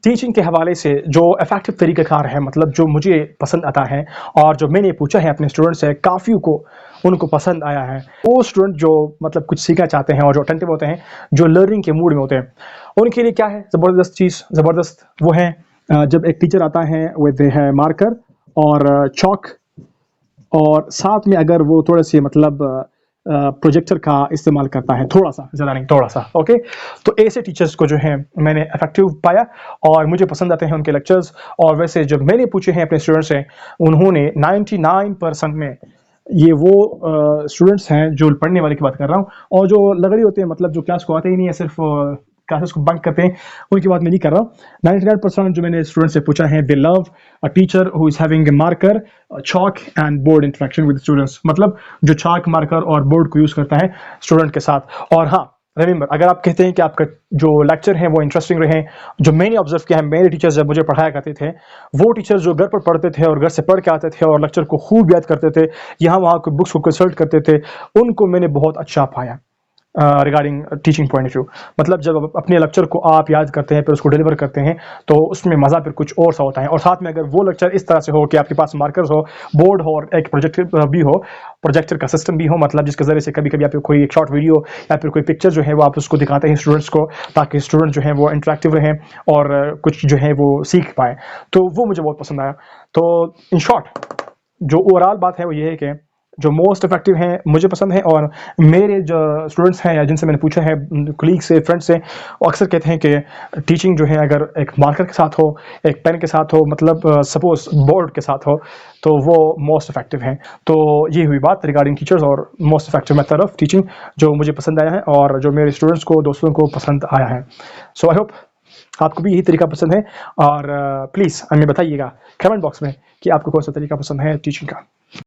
Teaching के हवाले से जो इफेक्टिव तरीक़ाकार है, मतलब जो मुझे पसंद आता है और जो मैंने पूछा है अपने स्टूडेंट से, काफ़ी को उनको पसंद आया है। वो स्टूडेंट जो मतलब कुछ सीखना चाहते हैं और जो अटेंटिव होते हैं, जो लर्निंग के मूड में होते हैं, उनके लिए क्या है ज़बरदस्त चीज़, ज़बरदस्त वो है जब एक टीचर आता है विद है मार्कर और चॉक, और साथ में अगर वो थोड़े से मतलब प्रोजेक्टर का इस्तेमाल करता है, थोड़ा सा, ज़्यादा नहीं, थोड़ा सा, ओके। तो ऐसे टीचर्स को जो है मैंने इफेक्टिव पाया और मुझे पसंद आते हैं उनके लेक्चर्स। और वैसे जब मैंने पूछे हैं अपने स्टूडेंट्स से, उन्होंने 99% में ये वो स्टूडेंट्स हैं जो पढ़ने वाले की बात कर रहा हूँ, और जो लगड़ी होते हैं, मतलब जो क्लास को आते ही नहीं है, सिर्फ क्लासेस को बंक करते हैं, उनकी बात मैं नहीं कर रहा हूँ। 99% जो मैंने स्टूडेंट से पूछा है, दे love a teacher who is having a marker, chalk and board interaction with students, मतलब जो चाक, मार्कर और बोर्ड को यूज़ करता है स्टूडेंट के साथ। और हाँ, रिमेंबर, अगर आप कहते हैं कि आपका जो लेक्चर है वो इंटरेस्टिंग रहे, जो मैंने ऑब्जर्व किया है, मेरे टीचर्स जब मुझे पढ़ाया करते थे, वो टीचर्स जो घर पर पढ़ते थे और घर से पढ़ के आते थे और लेक्चर को खूब याद करते थे, यहाँ वहाँ को बुक्स को कंसल्ट करते थे, उनको मैंने बहुत अच्छा पाया regarding teaching point of view. मतलब जब अपने लेक्चर को आप याद करते हैं फिर उसको डिलीवर करते हैं, तो उसमें मज़ा फिर कुछ और सा होता है। और साथ में अगर वो लेक्चर इस तरह से हो कि आपके पास मार्कर्स हो, बोर्ड हो और एक प्रोजेक्टर भी हो, प्रोजेक्टर का सिस्टम भी हो, मतलब जिसके ज़रिए से कभी कभी आप कोई एक शॉर्ट वीडियो या फिर कोई पिक्चर जो है वो आप उसको दिखाते हैं स्टूडेंट्स को, ताकि स्टूडेंट जो है वो इंटरेक्टिव रहें और कुछ जो है वो सीख पाएँ, तो वो मुझे बहुत पसंद आया। तो इन शॉर्ट जो ओवरऑल बात है वो ये है कि जो मोस्ट इफेक्टिव हैं मुझे पसंद है, और मेरे जो स्टूडेंट्स हैं या जिनसे मैंने पूछा है, कलीग से, फ्रेंड्स से, वो अक्सर कहते हैं कि टीचिंग जो है अगर एक मार्कर के साथ हो, एक पेन के साथ हो, मतलब सपोज बोर्ड के साथ हो, तो वो मोस्ट इफेक्टिव हैं। तो ये हुई बात रिगार्डिंग टीचर्स और most effective method of teaching जो मुझे पसंद आया है और जो मेरे स्टूडेंट्स को, दोस्तों को पसंद आया है। सो आई होप आपको भी यही तरीका पसंद है, और प्लीज़ हमें बताइएगा कमेंट बॉक्स में कि आपको कौन सा तरीका पसंद है टीचिंग का।